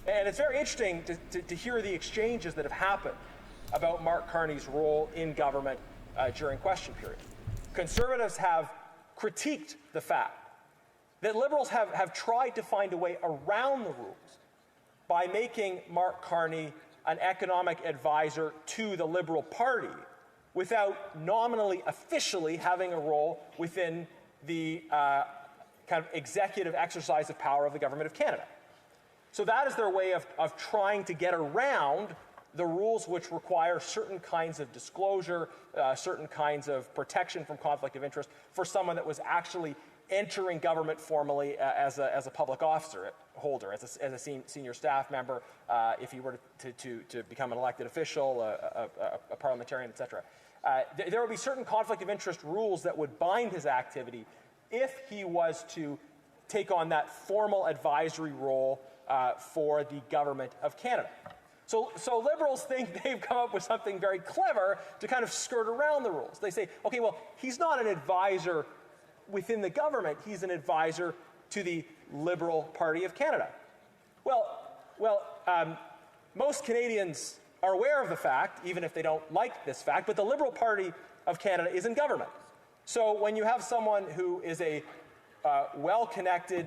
And it's very interesting to hear the exchanges that have happened about Mark Carney's role in government during question period. Conservatives have critiqued the fact that Liberals have tried to find a way around the rules by making Mark Carney an economic advisor to the Liberal Party without nominally, officially having a role within the kind of executive exercise of power of the Government of Canada. So that is their way of trying to get around the rules which require certain kinds of disclosure, certain kinds of protection from conflict of interest for someone that was actually entering government formally as a public officer holder, as a senior staff member, if he were to become an elected official, a parliamentarian, etc. There would be certain conflict of interest rules that would bind his activity if he was to take on that formal advisory role for the Government of Canada. So Liberals think they've come up with something very clever to kind of skirt around the rules. They say, okay, well, he's not an advisor within the government, he's an advisor to the Liberal Party of Canada. Well, most Canadians are aware of the fact, even if they don't like this fact, but the Liberal Party of Canada is in government. So when you have someone who is a well-connected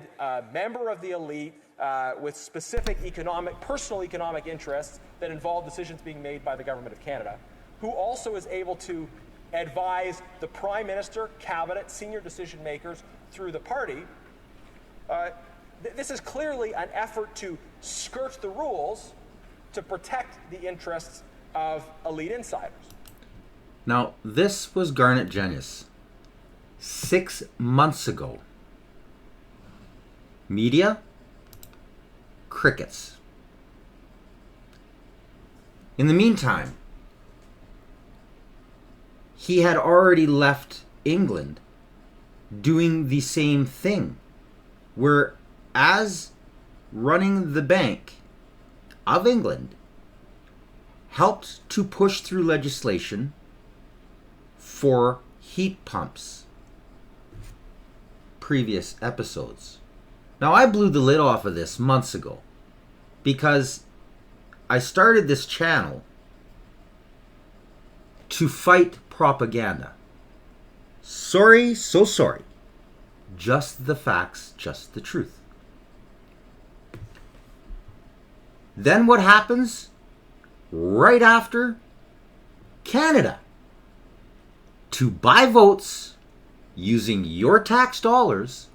member of the elite with specific personal economic interests that involve decisions being made by the Government of Canada, who also is able to advise the Prime Minister, Cabinet, senior decision makers through the party, this is clearly an effort to skirt the rules to protect the interests of elite insiders. Now, this was Garnet Genius 6 months ago. Media, crickets. In the meantime, he had already left England doing the same thing, where as running the Bank of England helped to push through legislation for heat pumps. Previous episodes. Now, I blew the lid off of this months ago because I started this channel to fight propaganda. Sorry, so sorry. Just the facts, just the truth. Then what happens right after? Canada, to buy votes using your tax dollars,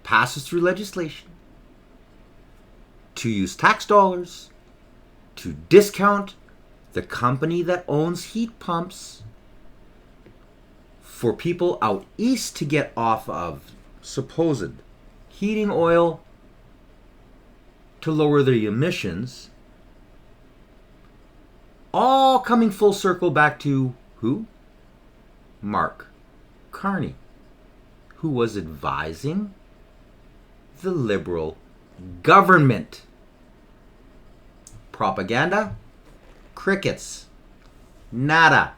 passes through legislation to use tax dollars to discount the company that owns heat pumps for people out east to get off of supposed heating oil to lower their emissions. All coming full circle back to who? Mark Carney, who was advising the Liberal government. Propaganda, crickets, nada.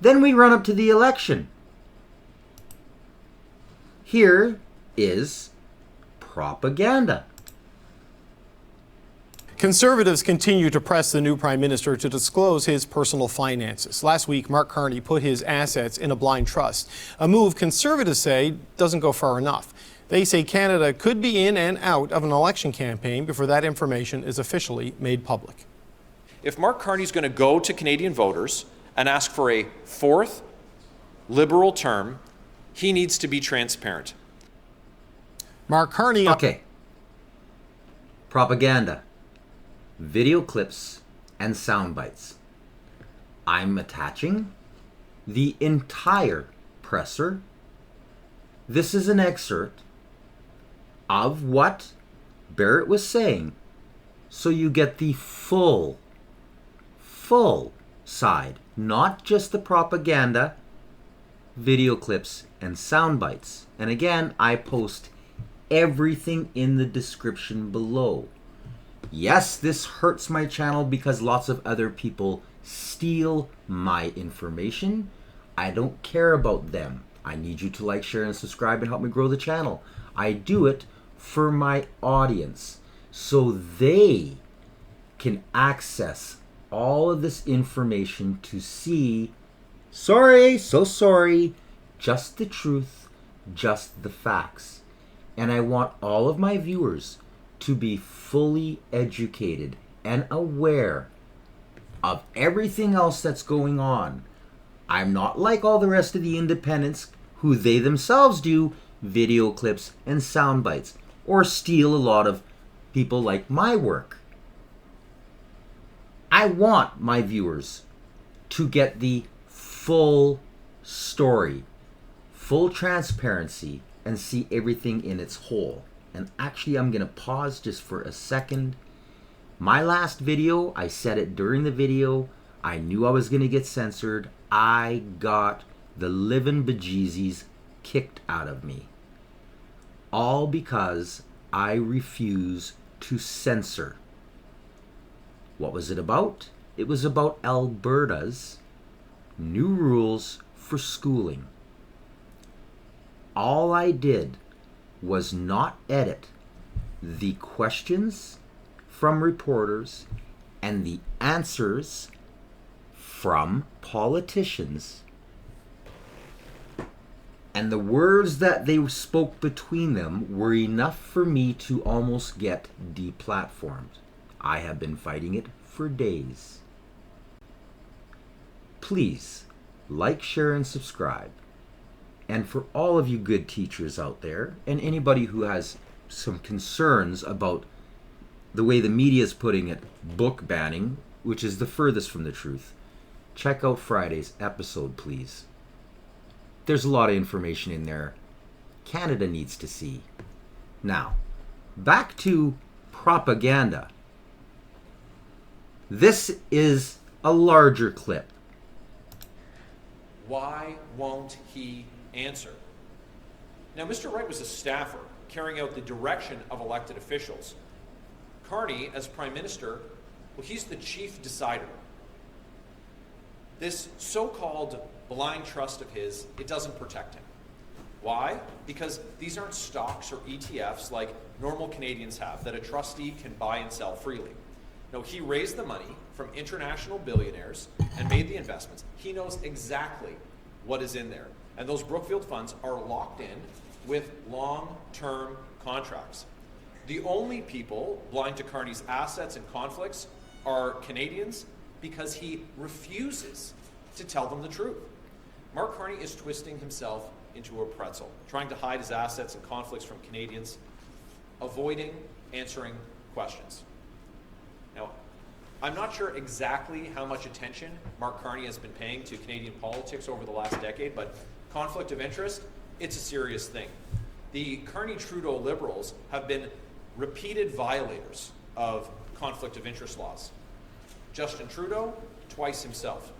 Then we run up to the election. Here is propaganda. Conservatives continue to press the new Prime Minister to disclose his personal finances. Last week, Mark Carney put his assets in a blind trust, a move Conservatives say doesn't go far enough. They say Canada could be in and out of an election campaign before that information is officially made public. If Mark Carney's going to go to Canadian voters and ask for a fourth Liberal term, he needs to be transparent. Mark Carney... Okay. Propaganda. Video clips and sound bites. I'm attaching the entire presser. This is an excerpt of what Barrett was saying, so you get the full side, not just the propaganda, video clips, and sound bites. And again, I post everything in the description below. Yes, this hurts my channel because lots of other people steal my information. I don't care about them. I need you to like, share, and subscribe and help me grow the channel. I do it for my audience. so they can access all of this information to see, sorry, so sorry, just the truth, just the facts. And I want all of my viewers to be fully educated and aware of everything else that's going on. I'm not like all the rest of the independents who they themselves do video clips and sound bites or steal a lot of people like my work. I want my viewers to get the full story, full transparency, and see everything in its whole. And actually, I'm going to pause just for a second. My last video, I said it during the video, I knew I was going to get censored. I got the living bejesus kicked out of me. All because I refuse to censor. What was it about? It was about Alberta's new rules for schooling. All I did was not edit the questions from reporters and the answers from politicians, and the words that they spoke between them were enough for me to almost get deplatformed. I have been fighting it for days. Please like, share, and subscribe. And for all of you good teachers out there, and anybody who has some concerns about the way the media is putting it, book banning, which is the furthest from the truth, check out Friday's episode, please. There's a lot of information in there Canada needs to see. Now, back to propaganda. This is a larger clip. Why won't he answer? Now, Mr. Wright was a staffer carrying out the direction of elected officials. Carney, as Prime Minister, well, he's the chief decider. This so-called blind trust of his, it doesn't protect him. Why? Because these aren't stocks or ETFs like normal Canadians have that a trustee can buy and sell freely. No, he raised the money from international billionaires and made the investments. He knows exactly what is in there. And those Brookfield funds are locked in with long-term contracts. The only people blind to Carney's assets and conflicts are Canadians because he refuses to tell them the truth. Mark Carney is twisting himself into a pretzel, trying to hide his assets and conflicts from Canadians, avoiding answering questions. Now, I'm not sure exactly how much attention Mark Carney has been paying to Canadian politics over the last decade, but conflict of interest, it's a serious thing. The Carney-Trudeau Liberals have been repeated violators of conflict of interest laws. Justin Trudeau, twice himself.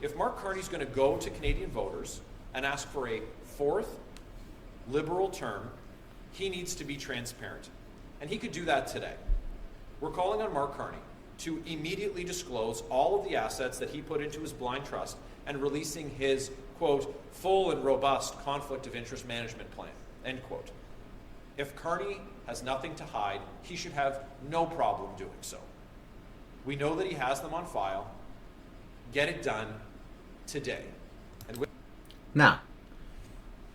If Mark Carney's going to go to Canadian voters and ask for a fourth Liberal term, he needs to be transparent. And he could do that today. We're calling on Mark Carney to immediately disclose all of the assets that he put into his blind trust and releasing his, quote, full and robust conflict of interest management plan, end quote. If Carney has nothing to hide, he should have no problem doing so. We know that he has them on file. Get it done today. And Now,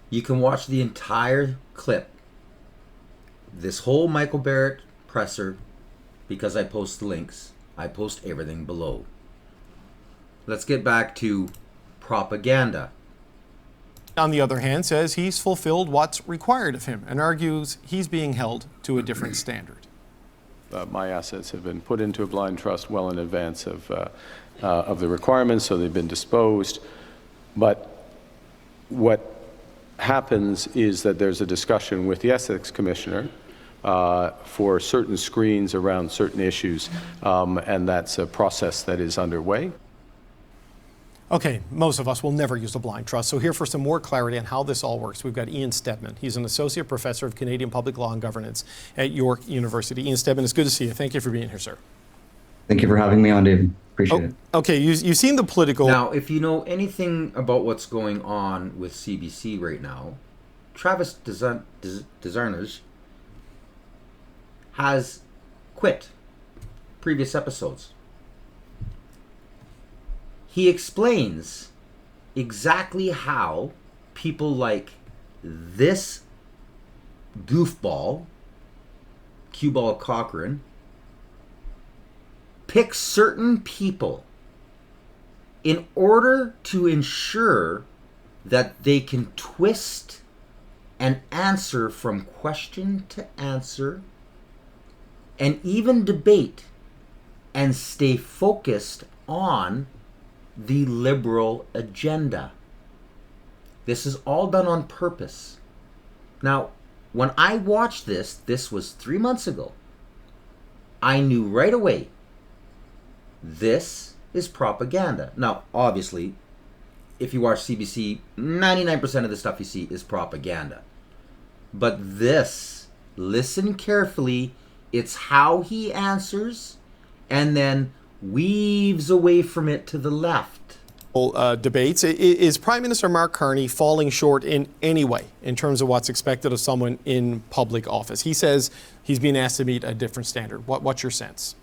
you can watch the entire clip, this whole Michael Barrett presser, because I post the links. I post everything below. Let's get back to propaganda. On the other hand, says he's fulfilled what's required of him and argues he's being held to a different standard. My assets have been put into a blind trust well in advance of the requirements, so they've been disposed. But what happens is that there's a discussion with the Ethics Commissioner for certain screens around certain issues, and that's a process that is underway. Okay, most of us will never use a blind trust. So here for some more clarity on how this all works, we've got Ian Stedman. He's an associate professor of Canadian Public Law and Governance at York University. Ian Stedman, it's good to see you. Thank you for being here, sir. Thank you for having me on, David. Appreciate it. Okay, you've seen the political... Now, if you know anything about what's going on with CBC right now, Travis Desarnage has quit. Previous episodes. He explains exactly how people like this goofball, Q-Ball Cochran, pick certain people in order to ensure that they can twist and answer from question to answer and even debate and stay focused on the liberal agenda. This is all done on purpose. Now, when I watched this was 3 months ago, I knew right away this is propaganda. Now, obviously, if you watch CBC, 99% of the stuff you see is propaganda. But this, listen carefully, it's how he answers and then weaves away from it to the left. Debates. Is Prime Minister Mark Carney falling short in any way in terms of what's expected of someone in public office? He says he's being asked to meet a different standard. What's your sense?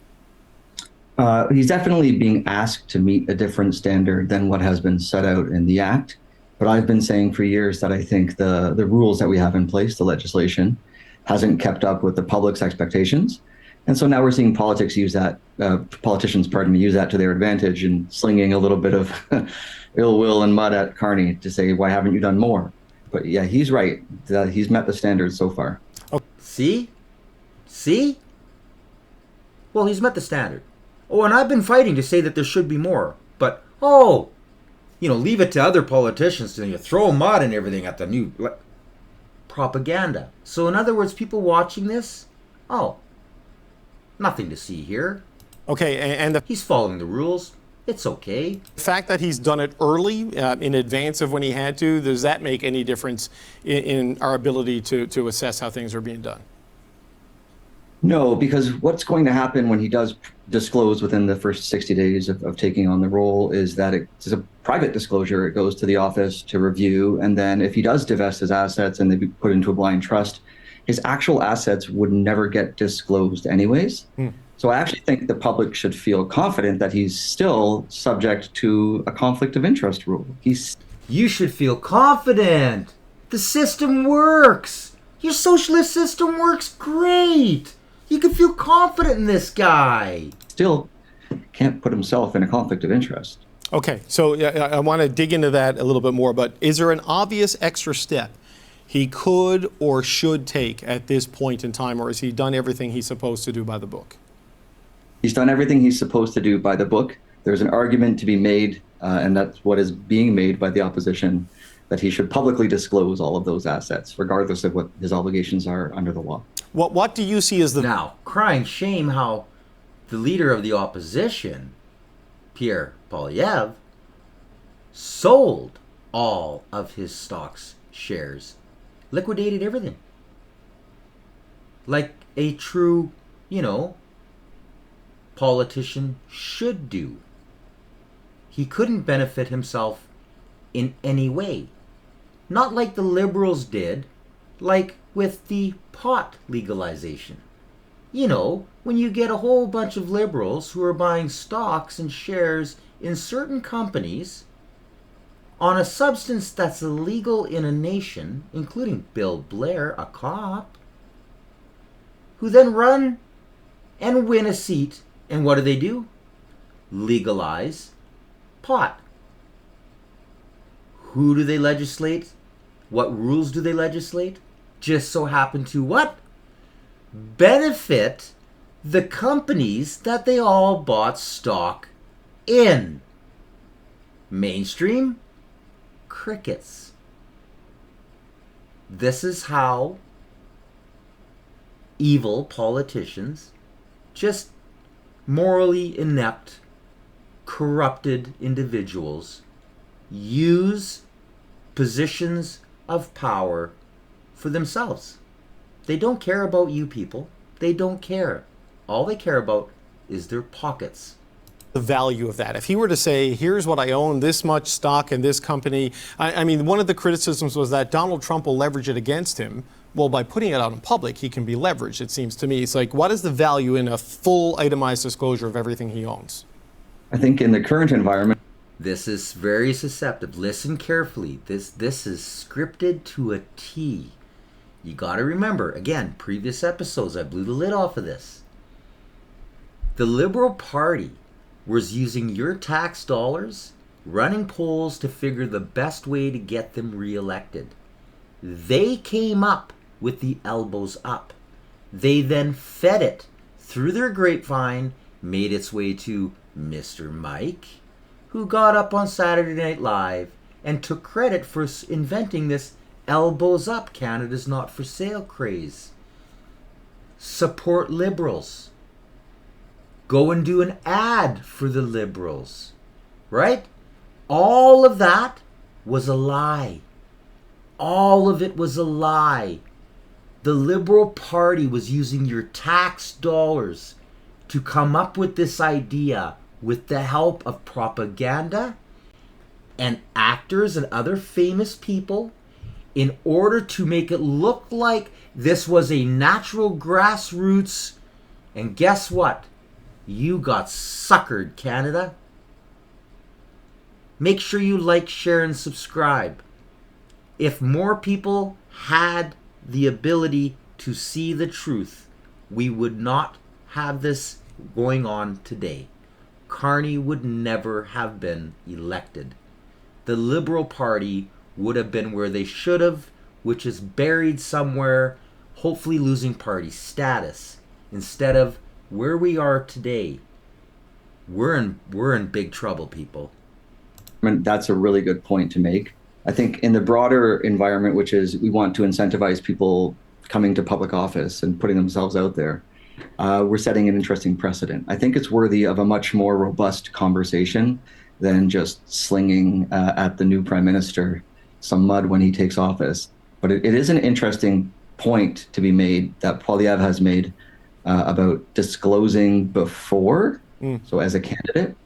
He's definitely being asked to meet a different standard than what has been set out in the Act. But I've been saying for years that I think the rules that we have in place, the legislation, hasn't kept up with the public's expectations. And so now we're seeing politicians use that to their advantage and slinging a little bit of ill will and mud at Carney to say, why haven't you done more? But yeah, he's right. He's met the standards so far. See? Well, he's met the standard. Oh, and I've been fighting to say that there should be more. But, leave it to other politicians to throw mud and everything at the new propaganda. So in other words, people watching this, nothing to see here. Okay, and he's following the rules. It's okay. The fact that he's done it early, in advance of when he had to, does that make any difference in our ability to assess how things are being done? No, because what's going to happen when he does disclose within the first 60 days of taking on the role is that it's a private disclosure. It goes to the office to review. And then if he does divest his assets and they be put into a blind trust, his actual assets would never get disclosed anyways. So I actually think the public should feel confident that he's still subject to a conflict of interest rule. You should feel confident. The system works. Your socialist system works great. You can feel confident in this guy. Still can't put himself in a conflict of interest. Okay, so I want to dig into that a little bit more, but is there an obvious extra step he could or should take at this point in time, or has he done everything he's supposed to do by the book? He's done everything he's supposed to do by the book. There's an argument to be made, and that's what is being made by the opposition, that he should publicly disclose all of those assets, regardless of what his obligations are under the law. What do you see as the... Now, crying shame how the leader of the opposition, Pierre Poilievre, sold all of his stocks, shares, liquidated everything. Like a true, politician should do. He couldn't benefit himself in any way. Not like the liberals did, like with the pot legalization. When you get a whole bunch of liberals who are buying stocks and shares in certain companies on a substance that's illegal in a nation, including Bill Blair, a cop, who then run and win a seat. And what do? Legalize pot. Who do they legislate? What rules do they legislate? Just so happen to what? Benefit the companies that they all bought stock in. Mainstream? Crickets. This is how evil politicians, just morally inept, corrupted individuals, use positions of power for themselves. They don't care about you people. They don't care. All they care about is their pockets. The value of that. If he were to say, here's what I own, this much stock in this company. I mean, one of the criticisms was that Donald Trump will leverage it against him well, by putting it out in public, he can be leveraged, it seems to me. It's like, what is the value in a full itemized disclosure of everything he owns? I think in the current environment, This is very susceptible. Listen carefully. This is scripted to a T. You got to remember, again, previous episodes, I blew the lid off of this. The Liberal Party was using your tax dollars, running polls to figure the best way to get them reelected. They came up with the elbows up. They then fed it through their grapevine, made its way to Mr. Mike, who got up on Saturday Night Live and took credit for inventing this elbows up, Canada's not for sale craze. Support Liberals. Go and do an ad for the Liberals. Right? All of that was a lie. All of it was a lie. The Liberal Party was using your tax dollars to come up with this idea with the help of propaganda and actors and other famous people in order to make it look like this was a natural grassroots. And guess what? You got suckered, Canada. Make sure you like, share, and subscribe. If more people had the ability to see the truth, we would not have this going on today. Carney would never have been elected. The Liberal Party would have been where they should have, which is buried somewhere, hopefully losing party status, instead of where we are today. We're in big trouble, people. I mean, that's a really good point to make. I think in the broader environment, which is we want to incentivize people coming to public office and putting themselves out there, we're setting an interesting precedent. I think it's worthy of a much more robust conversation than just slinging at the new prime minister some mud when he takes office. But it is an interesting point to be made that Poilievre has made about disclosing before, so as a candidate,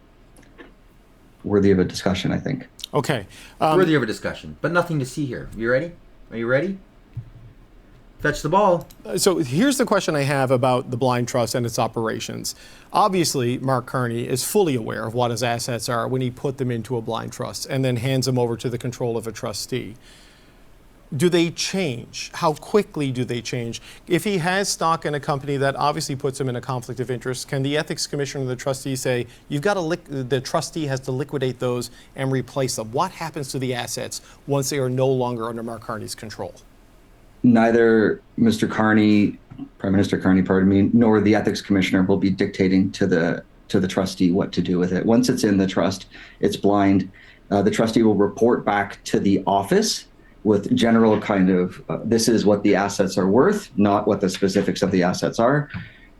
worthy of a discussion, I think. Okay. Worthy of a discussion, but nothing to see here. You ready? Are you ready? Fetch the ball. So here's the question I have about the blind trust and its operations. Obviously, Mark Carney is fully aware of what his assets are when he put them into a blind trust and then hands them over to the control of a trustee. Do they change? How quickly do they change? If he has stock in a company that obviously puts him in a conflict of interest, can the ethics commissioner or the trustee say, you've got to the trustee has to liquidate those and replace them? What happens to the assets once they are no longer under Mark Carney's control? Neither Mr. Carney, Prime Minister Carney, pardon me, nor the ethics commissioner will be dictating to the trustee what to do with it. Once it's in the trust, it's blind. The trustee will report back to the office with general kind of, this is what the assets are worth, not what the specifics of the assets are.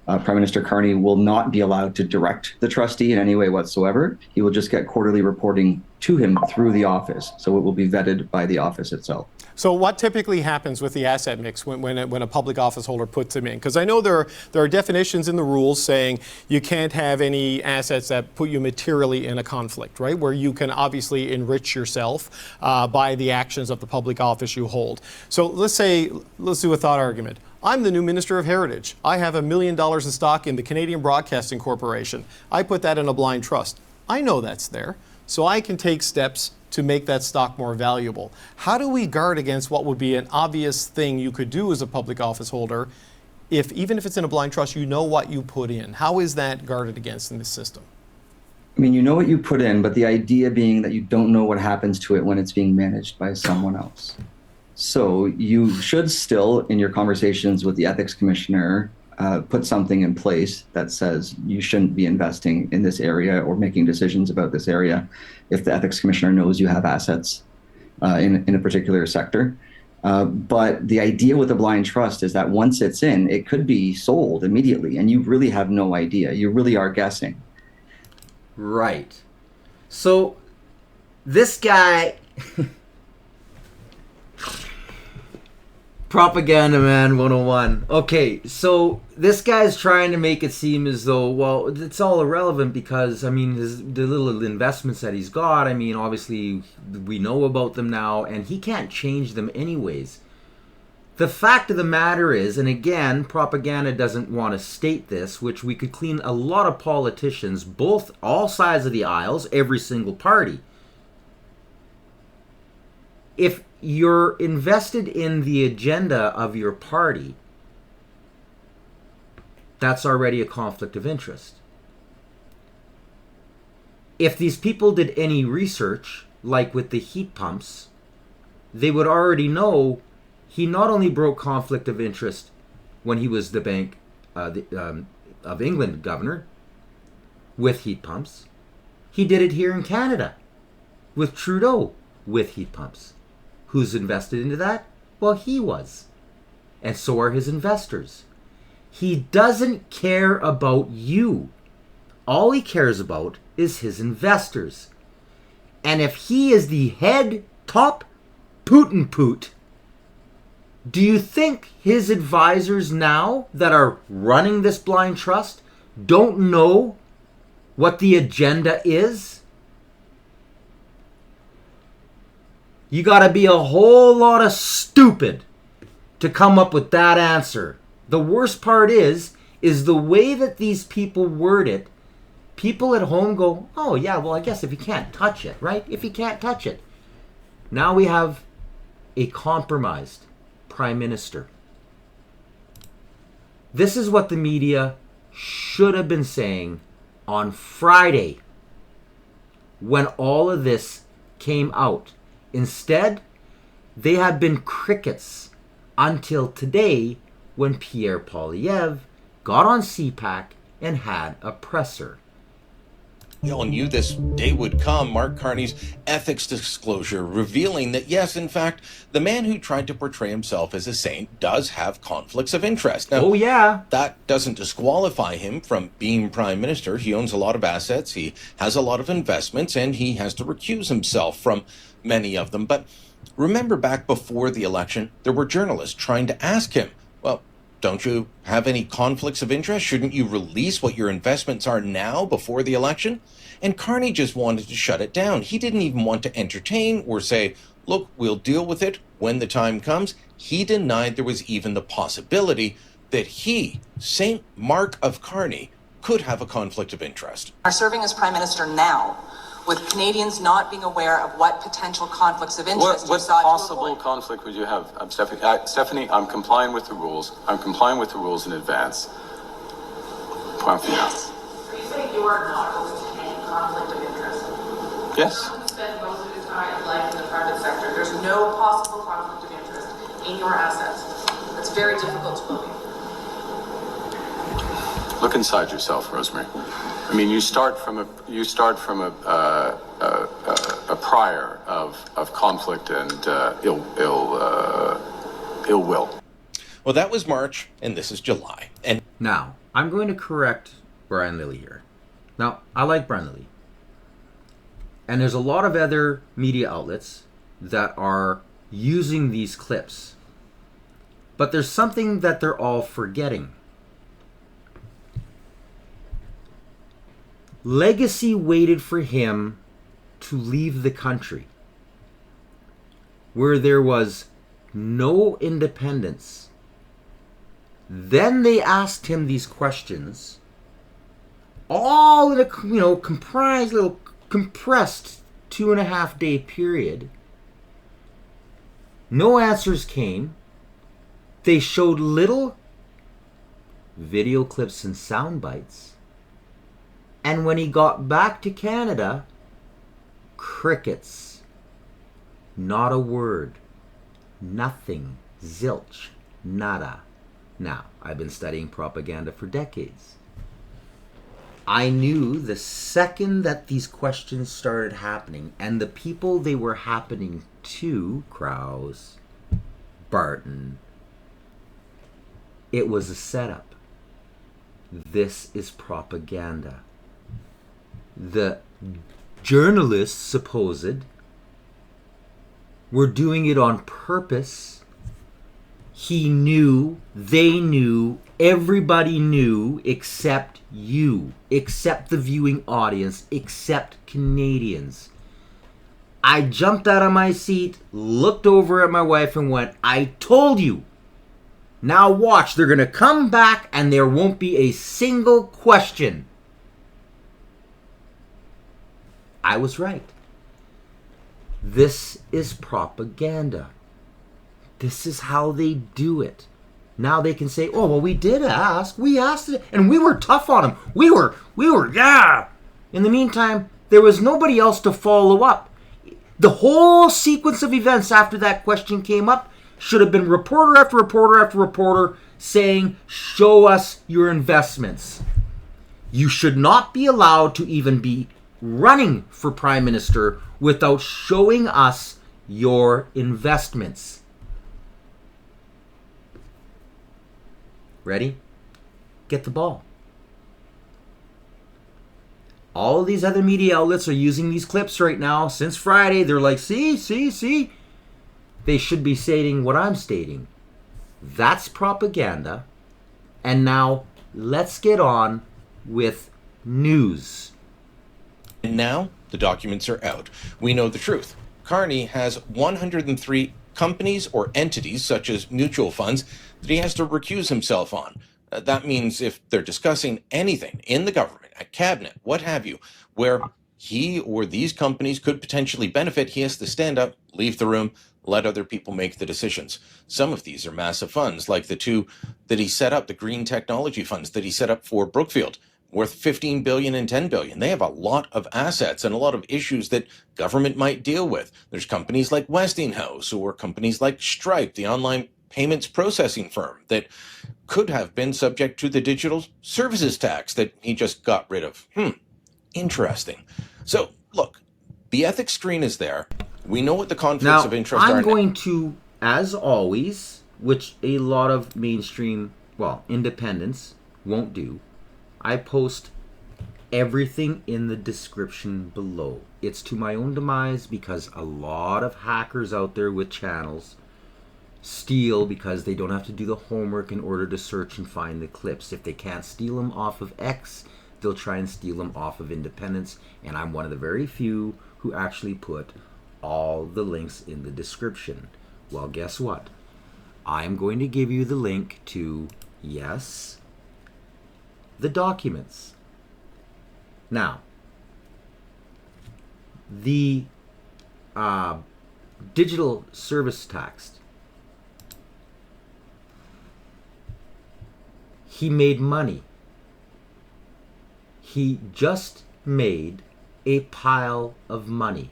Prime Minister Carney will not be allowed to direct the trustee in any way whatsoever. He will just get quarterly reporting to him through the office. So it will be vetted by the office itself. So what typically happens with the asset mix when a public office holder puts them in? Because I know there are definitions in the rules saying you can't have any assets that put you materially in a conflict, right? Where you can obviously enrich yourself by the actions of the public office you hold. So let's do a thought argument. I'm the new Minister of Heritage. I have $1 million in stock in the Canadian Broadcasting Corporation. I put that in a blind trust. I know that's there, so I can take steps to make that stock more valuable. How do we guard against what would be an obvious thing you could do as a public office holder even if it's in a blind trust, you know what you put in? How is that guarded against in this system? I mean, you know what you put in, but the idea being that you don't know what happens to it when it's being managed by someone else. So you should still, in your conversations with the ethics commissioner, put something in place that says you shouldn't be investing in this area or making decisions about this area if the ethics commissioner knows you have assets in a particular sector. But the idea with a blind trust is that once it's in, it could be sold immediately, and you really have no idea. You really are guessing. Right. So this guy... Propaganda Man 101. Okay, so this guy's trying to make it seem as though, well, it's all irrelevant because, I mean, the little investments that he's got, I mean, obviously we know about them now, and he can't change them anyways. The fact of the matter is, and again, propaganda doesn't want to state this, which we could clean a lot of politicians, both all sides of the aisles, every single party. If you're invested in the agenda of your party, that's already a conflict of interest. If these people did any research, like with the heat pumps, they would already know he not only broke conflict of interest when he was the Bank of England governor with heat pumps, he did it here in Canada with Trudeau with heat pumps. Who's invested into that? Well, he was. And so are his investors. He doesn't care about you. All he cares about is his investors. And if he is the head top Putin poot, do you think his advisors now that are running this blind trust don't know what the agenda is? You got to be a whole lot of stupid to come up with that answer. The worst part is the way that these people word it. People at home go, oh yeah, well I guess if you can't touch it, right? If you can't touch it. Now we have a compromised prime minister. This is what the media should have been saying on Friday when all of this came out. Instead, they have been crickets until today when Pierre Poilievre got on CPAC and had a presser. We all knew this day would come. Mark Carney's ethics disclosure revealing that, yes, in fact, the man who tried to portray himself as a saint does have conflicts of interest. Now, Oh yeah. that doesn't disqualify him from being prime minister. He owns a lot of assets, he has a lot of investments, and he has to recuse himself from many of them. But remember back before the election, there were journalists trying to ask him, well, don't you have any conflicts of interest? Shouldn't you release what your investments are now before the election? And Carney just wanted to shut it down. He didn't even want to entertain or say, look, we'll deal with it when the time comes. He denied there was even the possibility that he, Saint Mark of Carney, could have a conflict of interest. Are serving as Prime Minister now, with Canadians not being aware of what potential conflicts of interest What you sought to possible avoid? conflict would you have, Stephanie? Stephanie, I'm complying with the rules. I'm complying with the rules in advance. Point final. So you say you are not going to any conflict of interest? Yes. You spend most of your time life in the private sector. There's no possible conflict of interest in your assets. It's very difficult to believe. Look inside yourself, Rosemary. I mean, you start from a prior of conflict and ill will. Well, that was March, and this is July. And Now, I'm going to correct Brian Lilly here. Now, I like Brian Lilly. And there's a lot of other media outlets that are using these clips. But there's something that they're all forgetting. Legacy waited for him to leave the country, where there was no independence. Then they asked him these questions, all in a compressed 2.5 day period. No answers came. They showed little video clips and sound bites. And when he got back to Canada, crickets. Not a word. Nothing. Zilch. Nada. Now, I've been studying propaganda for decades. I knew the second that these questions started happening, and the people they were happening to, Krause, Barton, it was a setup. This is propaganda. The journalists, supposed, were doing it on purpose. He knew, they knew, everybody knew except you, except the viewing audience, except Canadians. I jumped out of my seat, looked over at my wife and went, I told you Now watch, they're going to come back and there won't be a single question. I was right. This is propaganda. This is how they do it. Now they can say, oh, well, we did ask. We asked it, and we were tough on them. We were, yeah. In the meantime, there was nobody else to follow up. The whole sequence of events after that question came up should have been reporter after reporter after reporter saying, show us your investments. You should not be allowed to even be running for Prime Minister without showing us your investments. Ready? Get the ball. All these other media outlets are using these clips right now. Since Friday, they're like, see. They should be stating what I'm stating. That's propaganda. And now, let's get on with news. And now, the documents are out. We know the truth. Carney has 103 companies or entities, such as mutual funds, that he has to recuse himself on. That means if they're discussing anything in the government, at cabinet, what have you, where he or these companies could potentially benefit, he has to stand up, leave the room, let other people make the decisions. Some of these are massive funds, like the two that he set up, the green technology funds that he set up for Brookfield, worth 15 billion and 10 billion. They have a lot of assets and a lot of issues that government might deal with. There's companies like Westinghouse or companies like Stripe, the online payments processing firm, that could have been subject to the digital services tax that he just got rid of. Interesting. So, look, the ethics screen is there. We know what the conflicts of interest are. I'm going to, as always, which a lot of mainstream, independents won't do, I post everything in the description below. It's to my own demise because a lot of hackers out there with channels steal because they don't have to do the homework in order to search and find the clips. If they can't steal them off of X, they'll try and steal them off of Independence, and I'm one of the very few who actually put all the links in the description. Well, guess what? I'm going to give you the link to, yes, the documents. Now, the digital service tax, he made money. He just made a pile of money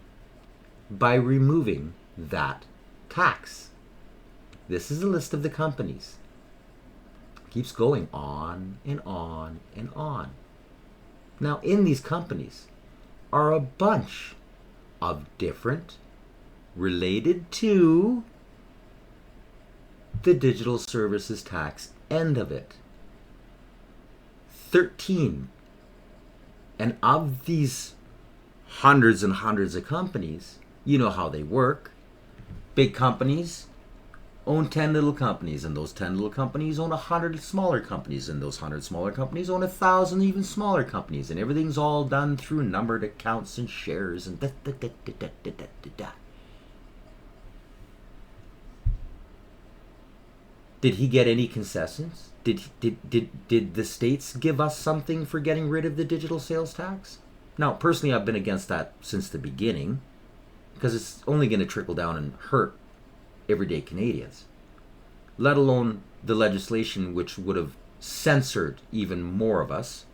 by removing that tax. This is a list of the companies. Keeps going on and on and on. Now, in these companies are a bunch of different, related to the digital services tax end of it. 13. And of these hundreds and hundreds of companies, you know how they work. Big companies own 10 little companies, and those 10 little companies own 100 smaller companies, and those 100 smaller companies own 1,000 even smaller companies, and everything's all done through numbered accounts and shares and da. Did he get any concessions? Did the states give us something for getting rid of the digital sales tax? Now, personally, I've been against that since the beginning, because it's only going to trickle down and hurt everyday Canadians, let alone the legislation which would have censored even more of us.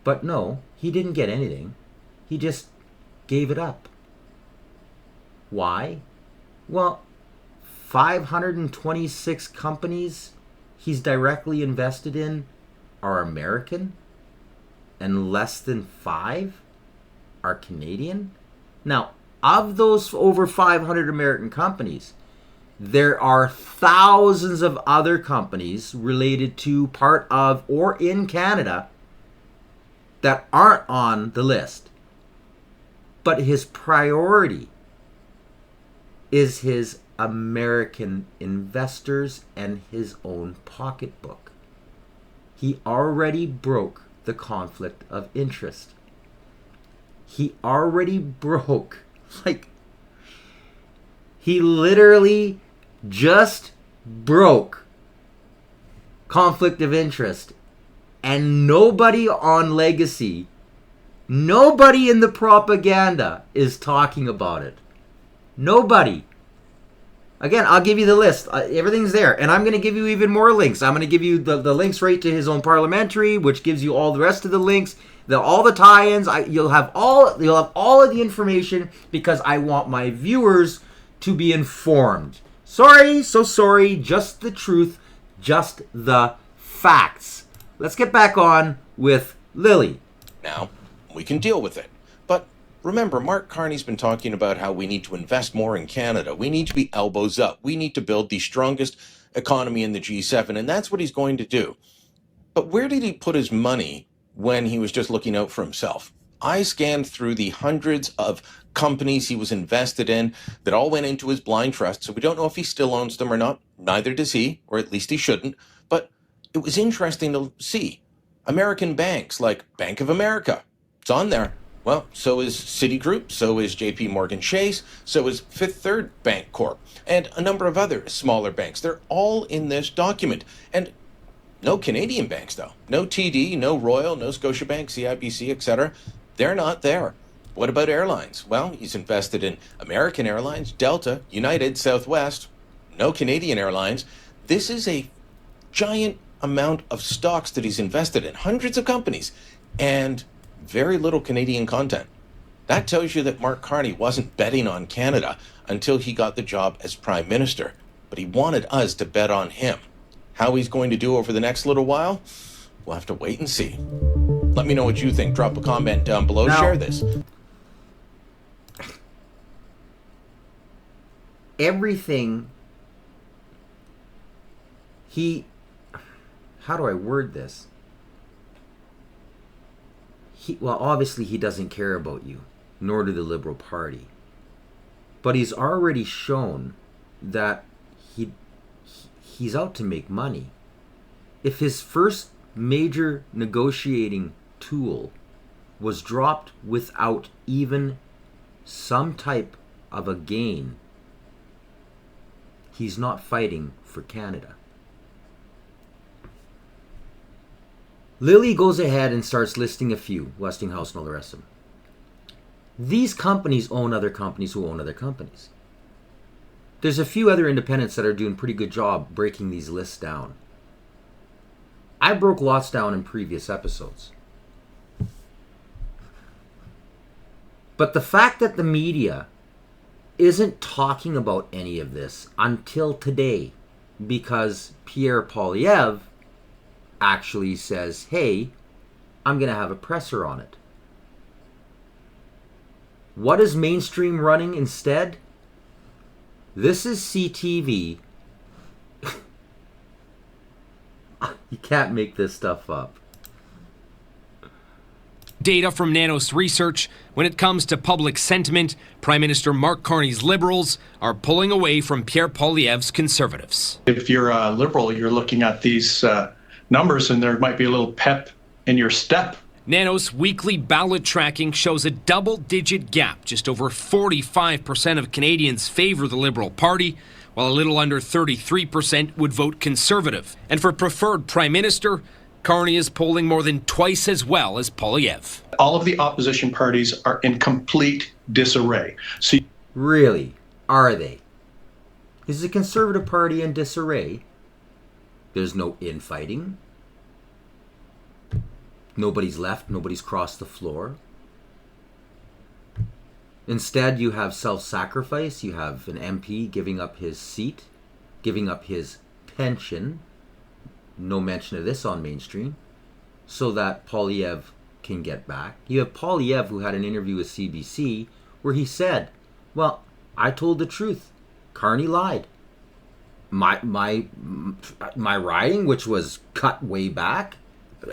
But no, he didn't get anything. He just gave it up. Why? Well, 526 companies he's directly invested in are American, and less than 5 are Canadian. Now, of those over 500 American companies, there are thousands of other companies related to, part of, or in Canada that aren't on the list. But his priority is his American investors and his own pocketbook. He already broke the conflict of interest. He already broke, he literally just broke conflict of interest, and nobody on Legacy, nobody in the propaganda is talking about it. Nobody. Again, I'll give you the list. Everything's there. And I'm going to give you even more links. I'm going to give you the links right to his own parliamentary, which gives you all the rest of the links, all the tie-ins. You'll have all of the information because I want my viewers to be informed. Sorry, so sorry. Just the truth. Just the facts. Let's get back on with Lily. Now, we can deal with it. But remember, Mark Carney's been talking about how we need to invest more in Canada. We need to be elbows up. We need to build the strongest economy in the G7, and that's what he's going to do. But where did he put his money when he was just looking out for himself? I scanned through the hundreds of companies he was invested in that all went into his blind trust, so we don't know if he still owns them or not. Neither does he, or at least he shouldn't. But it was interesting to see. American banks like Bank of America, it's on there. Well, so is Citigroup, so is JP Morgan Chase, so is Fifth Third Bank Corp, and a number of other smaller banks. They're all in this document. And no Canadian banks, though. No TD, no Royal, no Scotiabank, CIBC, etc. They're not there. What about airlines? Well, he's invested in American Airlines, Delta, United, Southwest. No Canadian airlines. This is a giant amount of stocks that he's invested in. Hundreds of companies. And very little Canadian content. That tells you that Mark Carney wasn't betting on Canada until he got the job as Prime Minister. But he wanted us to bet on him. How he's going to do over the next little while, we'll have to wait and see. Let me know what you think. Drop a comment down below. Now, share this. Everything how do I word this? Well, obviously he doesn't care about you, nor do the Liberal Party. But he's already shown that he's out to make money. If his first major negotiating tool was dropped without even some type of a gain, he's not fighting for Canada. Lily goes ahead and starts listing a few, Westinghouse and all the rest of them. These companies own other companies who own other companies. There's a few other independents that are doing a pretty good job breaking these lists down. I broke lots down in previous episodes. But the fact that the media isn't talking about any of this until today, because Pierre Poilievre actually says, hey, I'm going to have a presser on it. What is mainstream running instead? This is CTV. You can't make this stuff up. Data from Nanos Research, when it comes to public sentiment, Prime Minister Mark Carney's Liberals are pulling away from Pierre Poilievre's Conservatives. If you're a Liberal, you're looking at these numbers and there might be a little pep in your step. Nanos' weekly ballot tracking shows a double-digit gap. Just over 45% of Canadians favor the Liberal Party, while a little under 33% would vote Conservative. And for preferred Prime Minister, Carney is polling more than twice as well as Poilievre. All of the opposition parties are in complete disarray. So really? Are they? Is the Conservative Party in disarray? There's no infighting. Nobody's left. Nobody's crossed the floor. Instead, you have self-sacrifice. You have an MP giving up his seat, giving up his pension. No mention of this on mainstream. So that Poilievre can get back. You have Poilievre, who had an interview with CBC where he said, well, I told the truth. Carney lied. My riding, which was cut way back,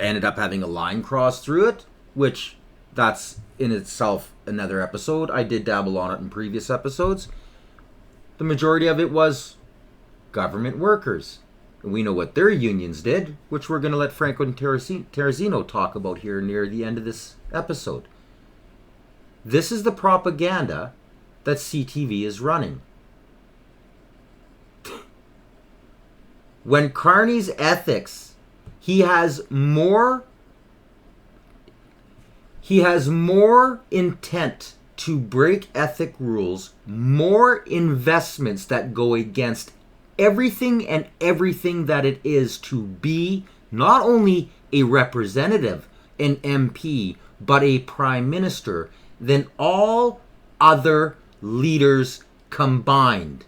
ended up having a line crossed through it, which that's in itself another episode. I did dabble on it in previous episodes. The majority of it was government workers. And we know what their unions did, which we're going to let Franco Terrazino talk about here near the end of this episode. This is the propaganda that CTV is running. When Carney's ethics, he has more intent to break ethic rules, more investments that go against everything and everything that it is to be not only a representative, an MP, but a prime minister than all other leaders combined.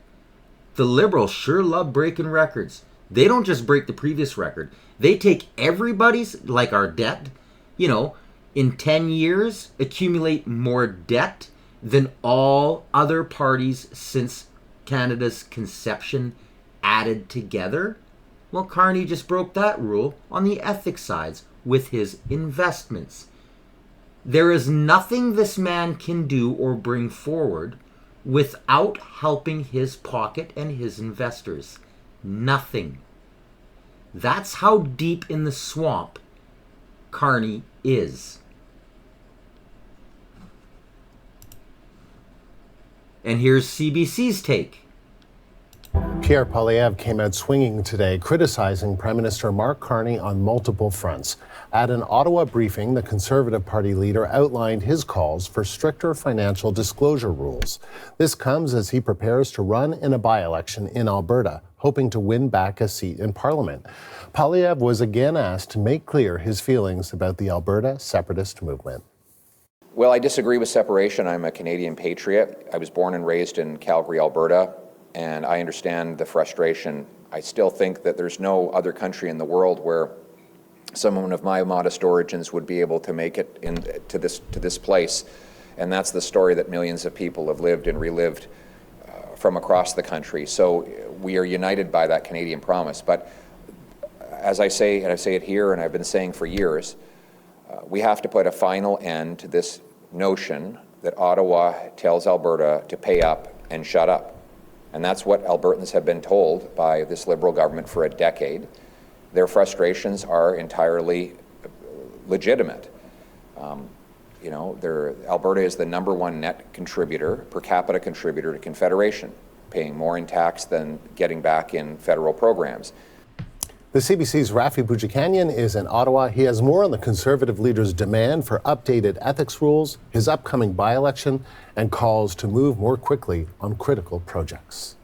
The Liberals sure love breaking records. They don't just break the previous record. They take everybody's, like our debt, in 10 years, accumulate more debt than all other parties since Canada's conception added together. Well, Carney just broke that rule on the ethics sides with his investments. There is nothing this man can do or bring forward without helping his pocket and his investors. Nothing. That's how deep in the swamp Carney is. And here's CBC's take. Pierre Poilievre came out swinging today, criticizing Prime Minister Mark Carney on multiple fronts. At an Ottawa briefing, the Conservative Party leader outlined his calls for stricter financial disclosure rules. This comes as he prepares to run in a by-election in Alberta, hoping to win back a seat in Parliament. Poilievre was again asked to make clear his feelings about the Alberta separatist movement. Well, I disagree with separation. I'm a Canadian patriot. I was born and raised in Calgary, Alberta, and I understand the frustration. I still think that there's no other country in the world where someone of my modest origins would be able to make it to this place, and that's the story that millions of people have lived and relived from across the country. So we are united by that Canadian promise. But as I say, and I say it here, and I've been saying for years, we have to put a final end to this notion that Ottawa tells Alberta to pay up and shut up. And that's what Albertans have been told by this Liberal government for a decade. Their frustrations are entirely legitimate. Alberta is the #1 net contributor, per capita contributor to Confederation, paying more in tax than getting back in federal programs. The CBC's Rafi Boudjikanian is in Ottawa. He has more on the Conservative leader's demand for updated ethics rules, his upcoming by-election, and calls to move more quickly on critical projects.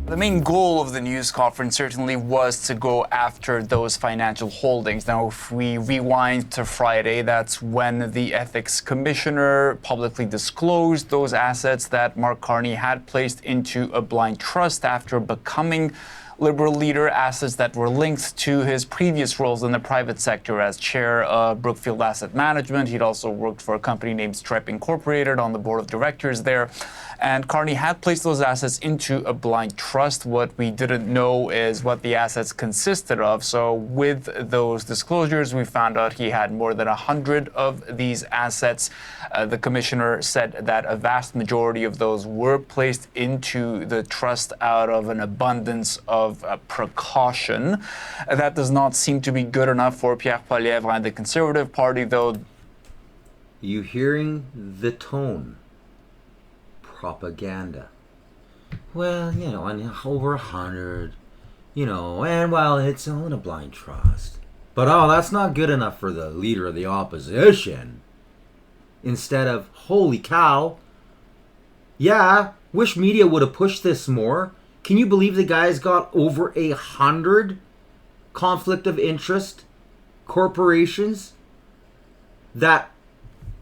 The main goal of the news conference certainly was to go after those financial holdings. Now, if we rewind to Friday, that's when the ethics commissioner publicly disclosed those assets that Mark Carney had placed into a blind trust after becoming Liberal leader, assets that were linked to his previous roles in the private sector as chair of Brookfield Asset Management. He'd also worked for a company named Stripe Incorporated on the board of directors there. And Carney had placed those assets into a blind trust. What we didn't know is what the assets consisted of. So with those disclosures, we found out he had more than 100 of these assets. The commissioner said that a vast majority of those were placed into the trust out of an abundance of precaution. That does not seem to be good enough for Pierre Poilievre and the Conservative Party, though. You hearing the tone? Propaganda. Well, and over 100, and well, it's all in a blind trust. But that's not good enough for the leader of the opposition. Instead of, holy cow, yeah, wish media would have pushed this more. Can you believe the guy's got over 100 conflict of interest corporations that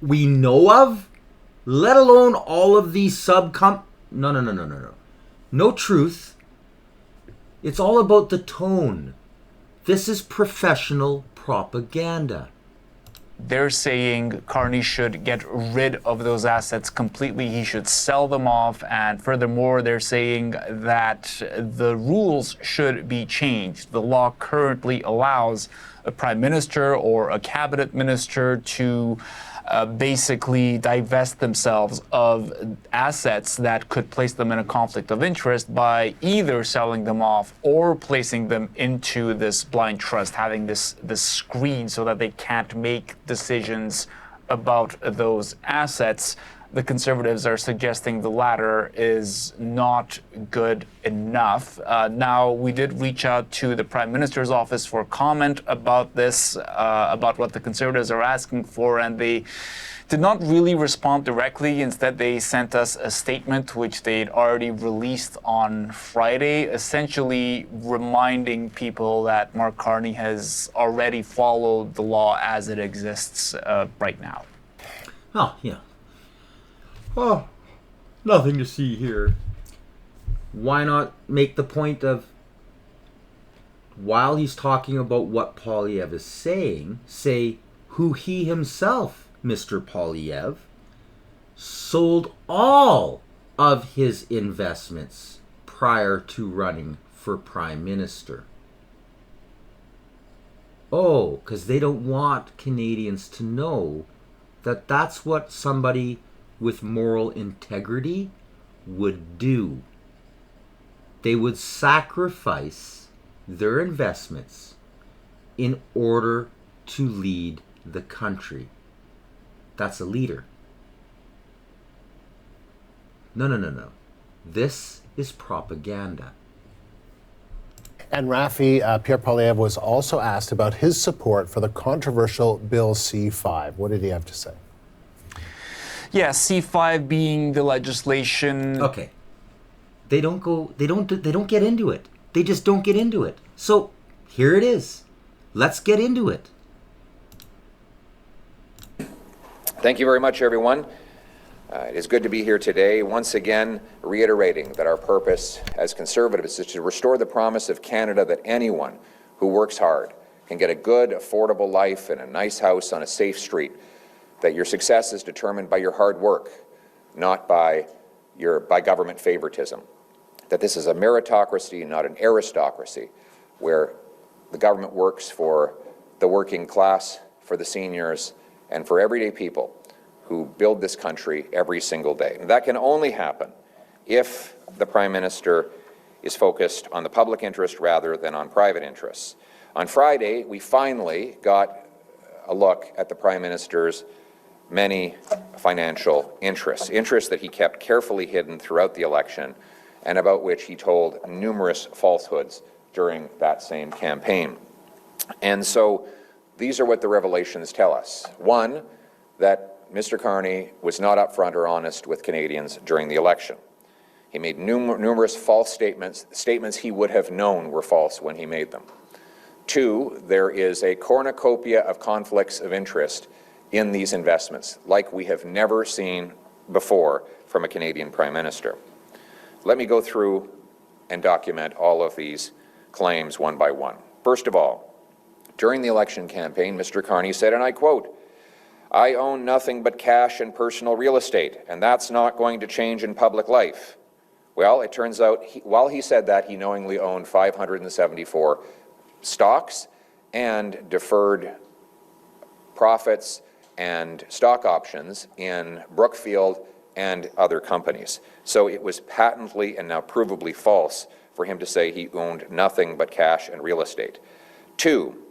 we know of? Let alone all of these No. No truth. It's all about the tone. This is professional propaganda. They're saying Carney should get rid of those assets completely. He should sell them off. And furthermore, they're saying that the rules should be changed. The law currently allows a prime minister or a cabinet minister to basically divest themselves of assets that could place them in a conflict of interest by either selling them off or placing them into this blind trust, having this screen so that they can't make decisions about those assets. the Conservatives are suggesting the latter is not good enough. Now, we did reach out to the Prime Minister's office for comment about this, about what the Conservatives are asking for, and they did not really respond directly. Instead, they sent us a statement which they'd already released on Friday, essentially reminding people that Mark Carney has already followed the law as it exists right now. Oh, yeah. Oh, nothing to see here. Why not make the point of, while he's talking about what Poilievre is saying, say who he himself, Mr. Poilievre, sold all of his investments prior to running for Prime Minister. Oh, because they don't want Canadians to know that that's what somebody with moral integrity would do. They would sacrifice their investments in order to lead the country. That's a leader. No. This is propaganda. And Rafi, Pierre Poilievre was also asked about his support for the controversial Bill C-5. What did he have to say? Yeah, C-5 being the legislation. Okay. They don't get into it. They just don't get into it. So, here it is. Let's get into it. Thank you very much, everyone. It is good to be here today, once again reiterating that our purpose as Conservatives is to restore the promise of Canada that anyone who works hard can get a good, affordable life in a nice house on a safe street, that your success is determined by your hard work, not by government favoritism, that this is a meritocracy, not an aristocracy, where the government works for the working class, for the seniors, and for everyday people who build this country every single day. And that can only happen if the Prime Minister is focused on the public interest rather than on private interests. On Friday, we finally got a look at the Prime Minister's many financial interests that he kept carefully hidden throughout the election and about which he told numerous falsehoods during that same campaign. And so these are what the revelations tell us. One, that Mr. Carney was not upfront or honest with Canadians during the election. He made numerous false statements he would have known were false when he made them. Two, there is a cornucopia of conflicts of interest in these investments, like we have never seen before from a Canadian Prime Minister. Let me go through and document all of these claims one by one. First of all, during the election campaign, Mr. Carney said, and I quote, "I own nothing but cash and personal real estate, and that's not going to change in public life." Well, it turns out, while he said that, he knowingly owned 574 stocks and deferred profits and stock options in Brookfield and other companies. So it was patently and now provably false for him to say he owned nothing but cash and real estate. Two,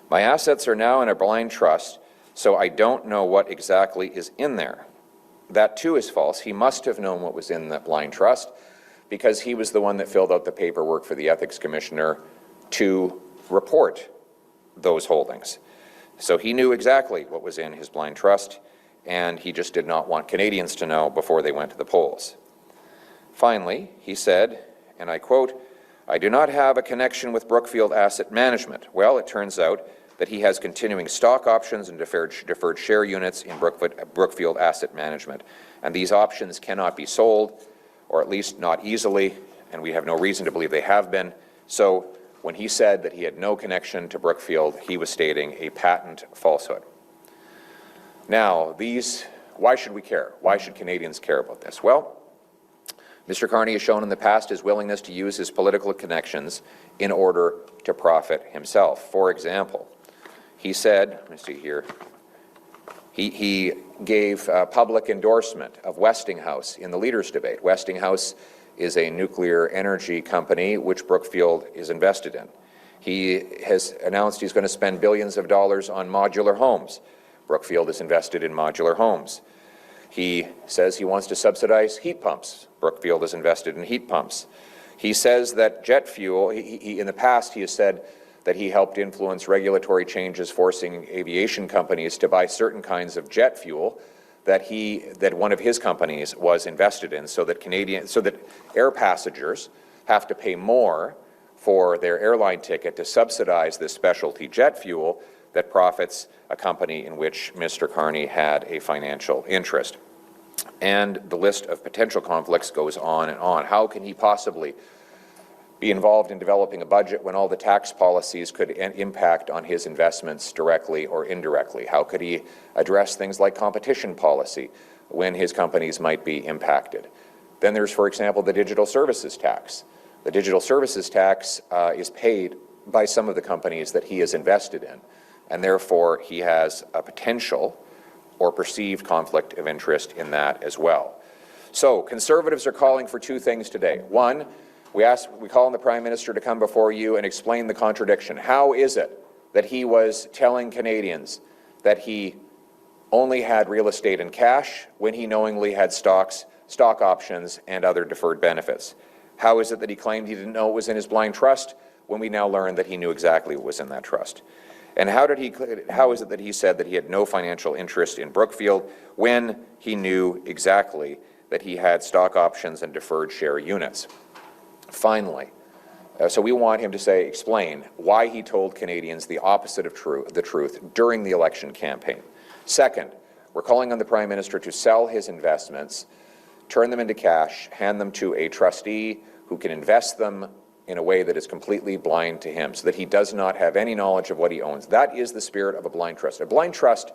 my assets are now in a blind trust, so I don't know what exactly is in there. That too is false. He must have known what was in that blind trust because he was the one that filled out the paperwork for the Ethics Commissioner to report those holdings. So he knew exactly what was in his blind trust, and he just did not want Canadians to know before they went to the polls. Finally, he said, and I quote, "I do not have a connection with Brookfield Asset Management." Well, it turns out that he has continuing stock options and deferred share units in Brookfield Asset Management. And these options cannot be sold, or at least not easily, and we have no reason to believe they have been. So when he said that he had no connection to Brookfield, he was stating a patent falsehood. Now, why should we care? Why should Canadians care about this? Well, Mr. Carney has shown in the past his willingness to use his political connections in order to profit himself. For example, he said, let me see here, he gave public endorsement of Westinghouse in the leaders' debate. Westinghouse is a nuclear energy company which Brookfield is invested in. He has announced he's going to spend billions of dollars on modular homes. Brookfield is invested in modular homes. He says he wants to subsidize heat pumps. Brookfield is invested in heat pumps. He says that jet fuel, in the past he has said that he helped influence regulatory changes forcing aviation companies to buy certain kinds of jet fuel that one of his companies was invested in, so that air passengers have to pay more for their airline ticket to subsidize this specialty jet fuel that profits a company in which Mr. Carney had a financial interest. And the list of potential conflicts goes on and on. How can he possibly be involved in developing a budget when all the tax policies could impact on his investments directly or indirectly? How could he address things like competition policy when his companies might be impacted? Then there's, for example, the digital services tax. The digital services tax is paid by some of the companies that he is invested in, and therefore he has a potential or perceived conflict of interest in that as well. So Conservatives are calling for two things today. One, we call on the Prime Minister to come before you and explain the contradiction. How is it that he was telling Canadians that he only had real estate and cash when he knowingly had stock options, and other deferred benefits? How is it that he claimed he didn't know it was in his blind trust when we now learn that he knew exactly what was in that trust? And how is it that he said that he had no financial interest in Brookfield when he knew exactly that he had stock options and deferred share units? Finally, so we want him to explain why he told Canadians the opposite of the truth during the election campaign. Second, we're calling on the Prime Minister to sell his investments, turn them into cash, hand them to a trustee who can invest them in a way that is completely blind to him, so that he does not have any knowledge of what he owns. That is the spirit of a blind trust. A blind trust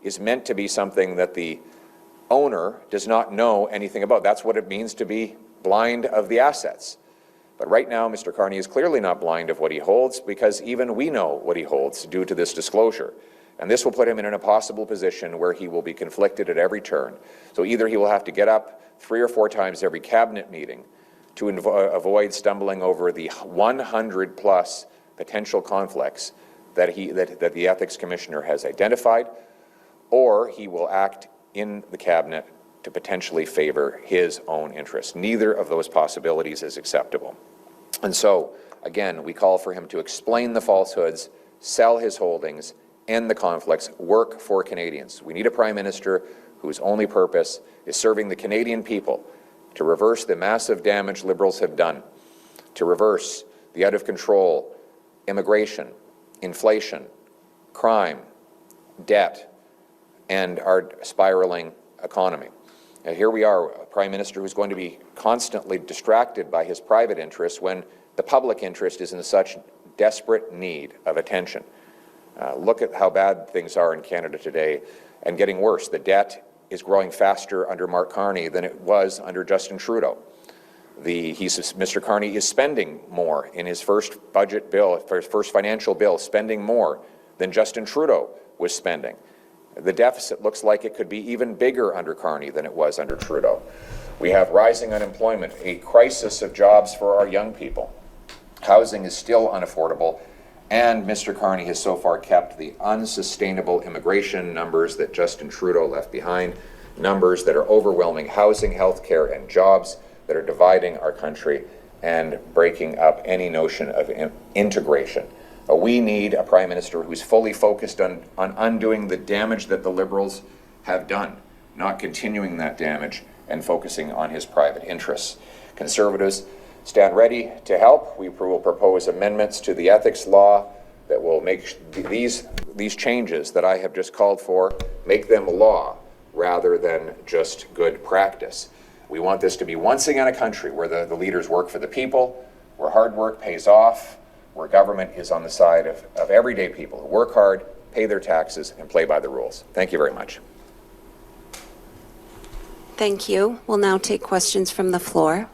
is meant to be something that the owner does not know anything about. That's what it means to be blind of the assets. But right now, Mr. Carney is clearly not blind of what he holds, because even we know what he holds due to this disclosure. And this will put him in an impossible position where he will be conflicted at every turn. So either he will have to get up 3 or 4 times every cabinet meeting to avoid stumbling over the 100+ potential conflicts that the Ethics Commissioner has identified, or he will act in the cabinet to potentially favor his own interests. Neither of those possibilities is acceptable. And so, again, we call for him to explain the falsehoods, sell his holdings, end the conflicts, work for Canadians. We need a Prime Minister whose only purpose is serving the Canadian people, to reverse the massive damage Liberals have done, to reverse the out-of-control immigration, inflation, crime, debt, and our spiraling economy. And here we are, a Prime Minister who's going to be constantly distracted by his private interests when the public interest is in such desperate need of attention. Look at how bad things are in Canada today, and getting worse. The debt is growing faster under Mark Carney than it was under Justin Trudeau. Mr. Carney is spending more in his first budget bill, his first financial bill, spending more than Justin Trudeau was spending. The deficit looks like it could be even bigger under Carney than it was under Trudeau. We have rising unemployment, a crisis of jobs for our young people. Housing is still unaffordable, and Mr. Carney has so far kept the unsustainable immigration numbers that Justin Trudeau left behind, numbers that are overwhelming housing, healthcare, and jobs, that are dividing our country and breaking up any notion of integration. We need a Prime Minister who's fully focused on undoing the damage that the Liberals have done, not continuing that damage and focusing on his private interests. Conservatives stand ready to help. We will propose amendments to the ethics law that will make these changes that I have just called for, make them law rather than just good practice. We want this to be once again a country where the leaders work for the people, where hard work pays off, where government is on the side of everyday people who work hard, pay their taxes, and play by the rules. Thank you very much. Thank you. We'll now take questions from the floor.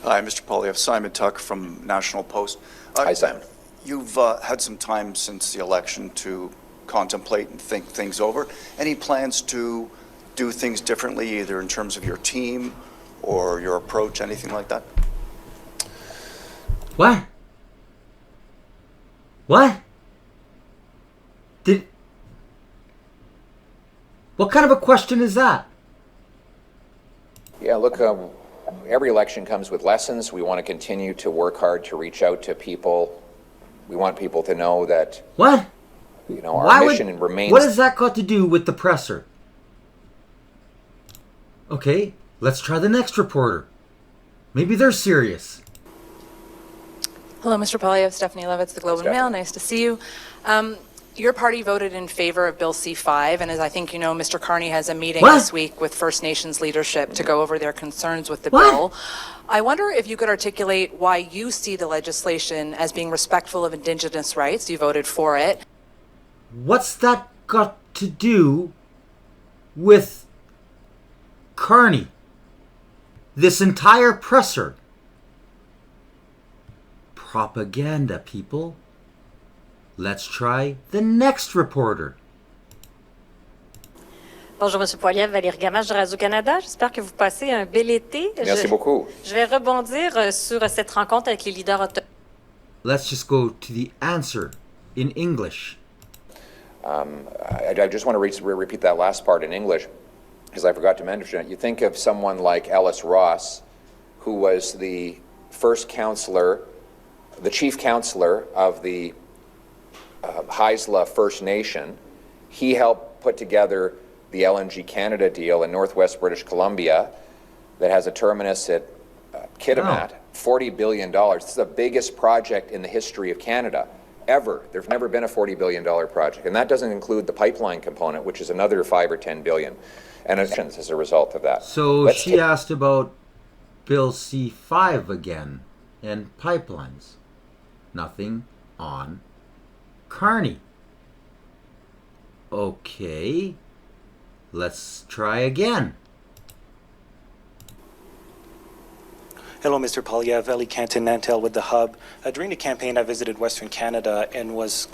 Hi, Mr. Poilievre. Simon Tuck from National Post. Hi, Simon. You've had some time since the election to contemplate and think things over. Any plans to do things differently, either in terms of your team or your approach, anything like that? What? What? What kind of a question is that? Yeah, look, every election comes with lessons. We want to continue to work hard to reach out to people. We want people to know that, what? Our mission remains. What has that got to do with the presser? Okay, let's try the next reporter. Maybe they're serious. Hello, Mr. Polyev, Stephanie Levitz, The Globe and Mail. Nice to see you. Your party voted in favor of Bill C-5, and as I think you know, Mr. Carney has a meeting this week with First Nations leadership to go over their concerns with the bill. I wonder if you could articulate why you see the legislation as being respectful of Indigenous rights. You voted for it. What's that got to do with Carney? This entire presser. Propaganda, people. Let's try the next reporter. Bonjour, M. Poiliev, Valérie Gamache de Radio-Canada. J'espère que vous passez un bel été. Merci beaucoup. Je vais rebondir sur cette rencontre avec les leaders autochtones. Let's just go to the answer in English. I just want to repeat that last part in English, because I forgot to mention it. You think of someone like Ellis Ross, who was the first counselor, the chief counselor of the Haisla First Nation. He helped put together the LNG Canada deal in northwest British Columbia that has a terminus at Kitimat, $40 billion. This is the biggest project in the history of Canada, ever. There's never been a $40 billion project. And that doesn't include the pipeline component, which is another $5 or $10 billion. And as a result of that. So she asked about Bill C-5 again and pipelines. Nothing on Carney. Okay, let's try again. Hello, Mr. Polyev, Ellie Canton Nantel with The Hub. During the campaign, I visited Western Canada and was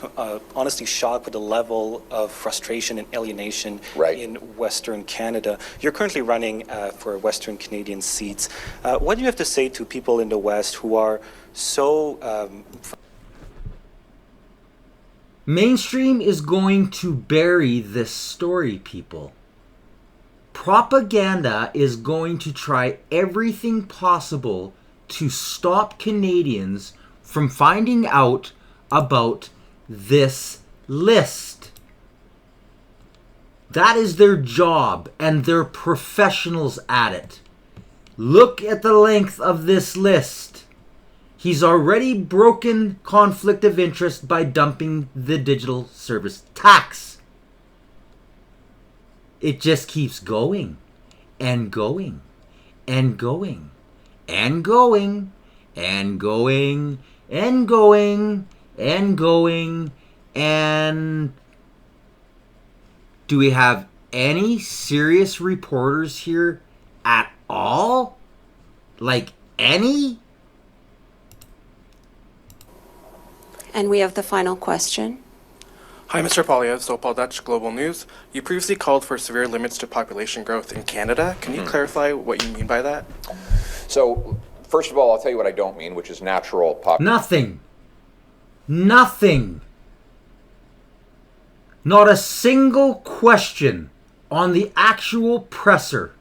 honestly shocked with the level of frustration and alienation in Western Canada. You're currently running for Western Canadian seats. What do you have to say to people in the West who are so... Mainstream is going to bury this story, people. Propaganda is going to try everything possible to stop Canadians from finding out about this list. That is their job, and they're professionals at it. Look at the length of this list. He's already broken conflict of interest by dumping the digital service tax. It just keeps going and going and going and going and going and going and going. And do we have any serious reporters here at all? Like any? And we have the final question. Hi, Mr. Polyev, Sopal Dutch, Global News. You previously called for severe limits to population growth in Canada. Can you clarify what you mean by that? So, first of all, I'll tell you what I don't mean, which is natural population. Nothing. Not a single question on the actual presser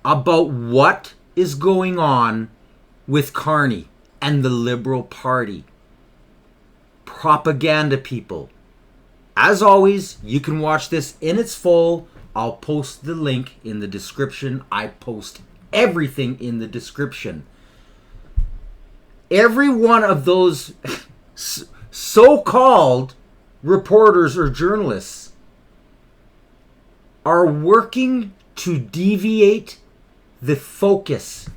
about what is going on with Carney and the Liberal Party. Propaganda, people. As always, you can watch this in its full. I'll post the link in the description. I post everything in the description. Every one of those so-called reporters or journalists are working to deviate the focus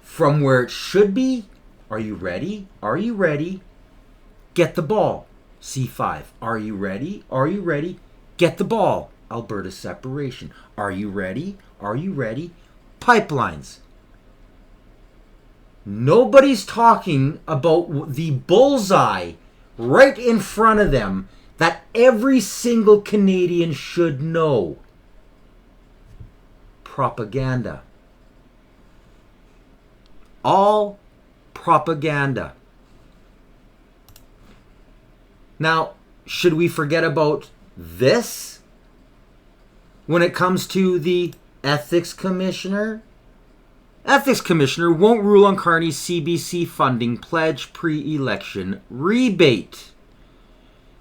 from where it should be. Are you ready? Are you ready? Get the ball. C5. Are you ready? Are you ready? Get the ball. Alberta separation. Are you ready? Are you ready? Pipelines. Nobody's talking about the bullseye right in front of them that every single Canadian should know. Propaganda. All propaganda. Now, should we forget about this? When it comes to the ethics commissioner won't rule on Carney's CBC funding pledge pre-election rebate.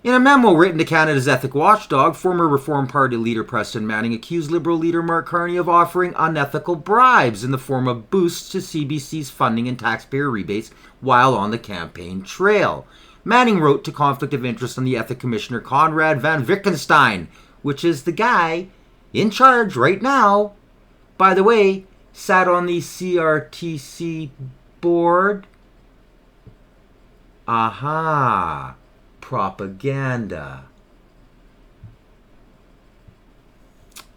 In a memo written to Canada's ethic watchdog, former Reform Party leader Preston Manning accused Liberal leader Mark Carney of offering unethical bribes in the form of boosts to CBC's funding and taxpayer rebates while on the campaign trail. Manning wrote to Conflict of Interest on the Ethic Commissioner Conrad van Wittgenstein, which is the guy in charge right now. By the way, sat on the CRTC board. Aha. Propaganda.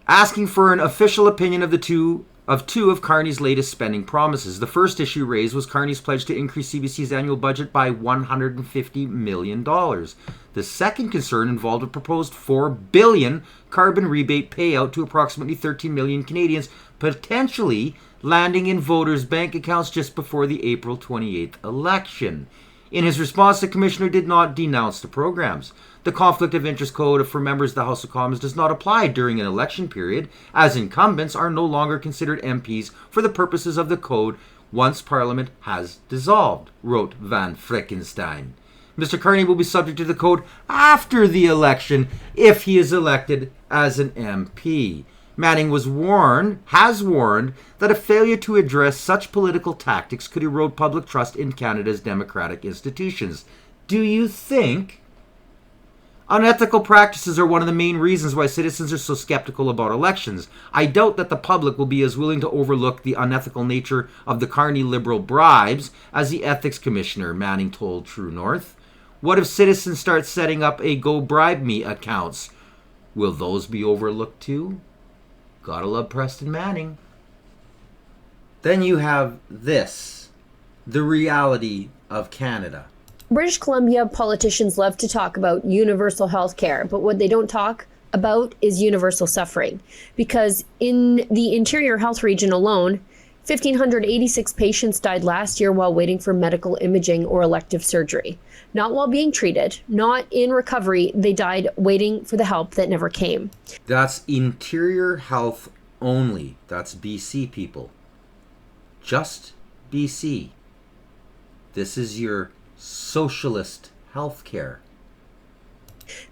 Asking for an official opinion of two of Carney's latest spending promises. The first issue raised was Carney's pledge to increase CBC's annual budget by $150 million. The second concern involved a proposed $4 billion carbon rebate payout to approximately 13 million Canadians, potentially landing in voters' bank accounts just before the April 28th election. In his response, the Commissioner did not denounce the programs. The Conflict of Interest Code for members of the House of Commons does not apply during an election period, as incumbents are no longer considered MPs for the purposes of the code once Parliament has dissolved, wrote Van Frickenstein. Mr. Carney will be subject to the code after the election if he is elected as an MP. Manning has warned that a failure to address such political tactics could erode public trust in Canada's democratic institutions. Do you think unethical practices are one of the main reasons why citizens are so skeptical about elections? I doubt that the public will be as willing to overlook the unethical nature of the Carney Liberal bribes as the Ethics Commissioner, Manning told True North. What if citizens start setting up a Go Bribe Me accounts? Will those be overlooked too? Gotta love Preston Manning. Then you have this, the reality of Canada. British Columbia politicians love to talk about universal health care, but what they don't talk about is universal suffering. Because in the Interior Health Region alone, 1,586 patients died last year while waiting for medical imaging or elective surgery. Not while being treated, not in recovery, they died waiting for the help that never came. That's Interior Health only. That's BC people. Just BC. This is your socialist healthcare.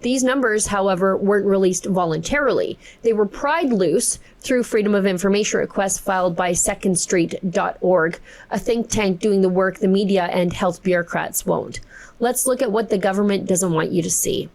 These numbers, however, weren't released voluntarily. They were pried loose through Freedom of Information requests filed by secondstreet.org, a think tank doing the work the media and health bureaucrats won't. Let's look at what the government doesn't want you to see.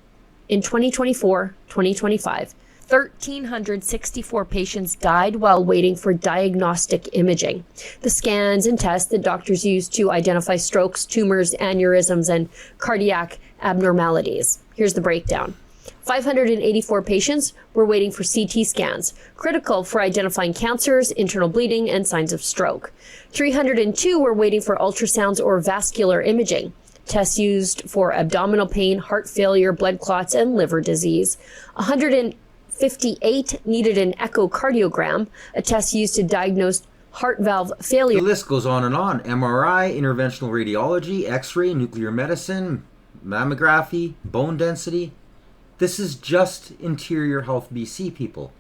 In 2024-2025, 1,364 patients died while waiting for diagnostic imaging, the scans and tests that doctors use to identify strokes, tumors, aneurysms, and cardiac abnormalities. Here's the breakdown. 584 patients were waiting for CT scans, critical for identifying cancers, internal bleeding, and signs of stroke. 302 were waiting for ultrasounds or vascular imaging, tests used for abdominal pain, heart failure, blood clots, and liver disease. 158 needed an echocardiogram, a test used to diagnose heart valve failure. The list goes on and on. MRI, interventional radiology, X-ray, nuclear medicine, mammography, bone density. This is just Interior Health BC people.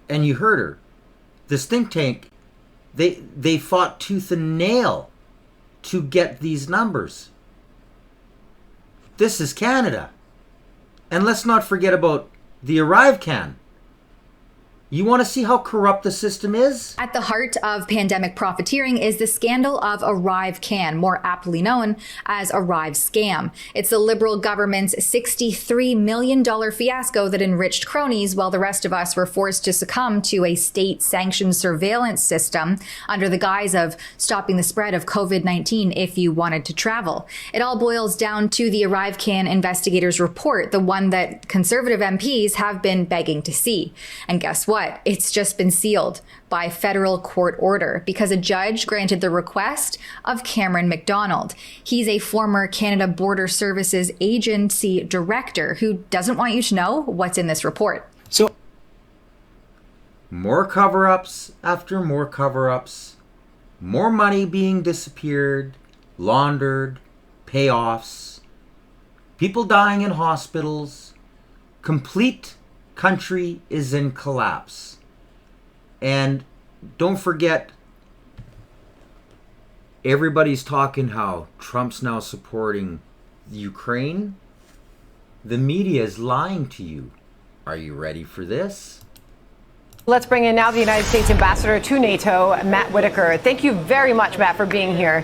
And you heard her. This think tank, they fought tooth and nail to get these numbers. This is Canada. And let's not forget about the ArriveCan. You want to see how corrupt the system is? At the heart of pandemic profiteering is the scandal of ArriveCan, more aptly known as Arrive Scam. It's the Liberal government's $63 million fiasco that enriched cronies while the rest of us were forced to succumb to a state-sanctioned surveillance system under the guise of stopping the spread of COVID-19 if you wanted to travel. It all boils down to the ArriveCan investigators' report, the one that Conservative MPs have been begging to see. And guess what? It's just been sealed by federal court order because a judge granted the request of Cameron McDonald. He's a former Canada Border Services Agency director who doesn't want you to know what's in this report. So, more cover-ups after more cover-ups, more money being disappeared, laundered, payoffs, people dying in hospitals, complete country is in collapse. And don't forget, everybody's talking how Trump's now supporting Ukraine. The media is lying to you. Are you ready for this? Let's bring in now the United States ambassador to NATO, Matt Whitaker. Thank you very much, Matt, for being here.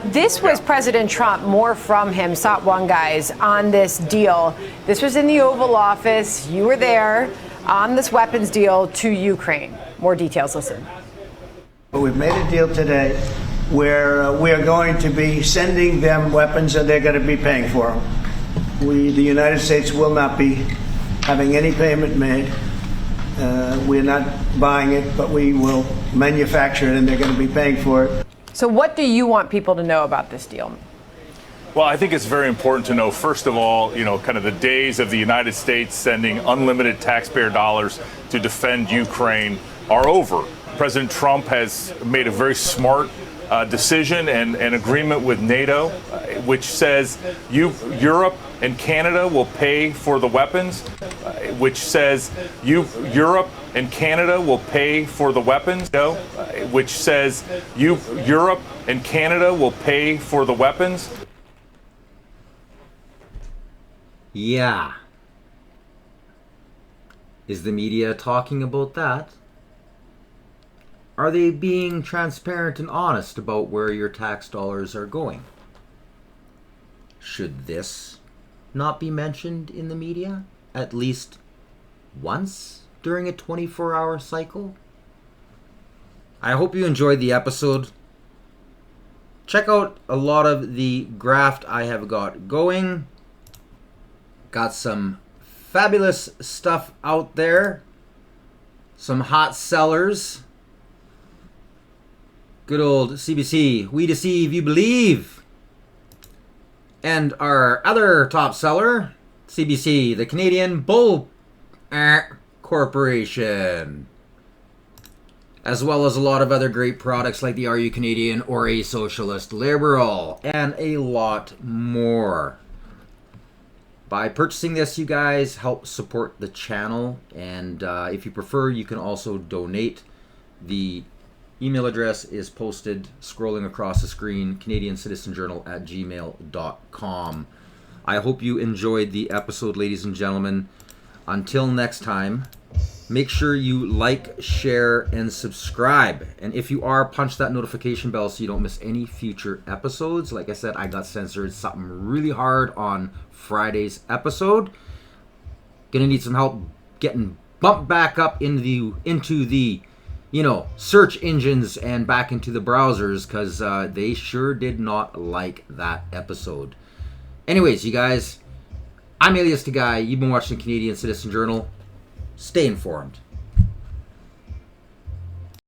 This was President Trump, more from him, Sot One guys, on this deal. This was in the Oval Office. You were there on this weapons deal to Ukraine. More details, listen. We've made a deal today where we are going to be sending them weapons and they're going to be paying for them. The United States will not be having any payment made. We're not buying it, but we will manufacture it and they're going to be paying for it. So what do you want people to know about this deal? Well, I think it's very important to know, first of all, kind of the days of the United States sending unlimited taxpayer dollars to defend Ukraine are over. President Trump has made a very smart decision and an agreement with NATO, which says Europe and Canada will pay for the weapons, which says Europe and Canada will pay for the weapons, which says Europe and Canada will pay for the weapons. Yeah. Is the media talking about that? Are they being transparent and honest about where your tax dollars are going? Should this not be mentioned in the media at least once during a 24-hour cycle? I hope you enjoyed the episode. Check out a lot of the graft I have got going. Got some fabulous stuff out there. Some hot sellers. Good old CBC, we deceive, you believe. And our other top seller, CBC, the Canadian Bull Corporation. As well as a lot of other great products like the Are You Canadian or a Socialist Liberal. And a lot more. By purchasing this, you guys help support the channel. And if you prefer, you can also donate. The email address is posted scrolling across the screen, CanadianCitizenJournal@gmail.com. I hope you enjoyed the episode, ladies and gentlemen. Until next time, make sure you like, share, and subscribe. And if you are, punch that notification bell so you don't miss any future episodes. Like I said, I got censored something really hard on Friday's episode. Gonna need some help getting bumped back up into the search engines and back into the browsers, because they sure did not like that episode. Anyways, you guys, I'm Alias the Guy. You've been watching the Canadian Citizen Journal. Stay informed.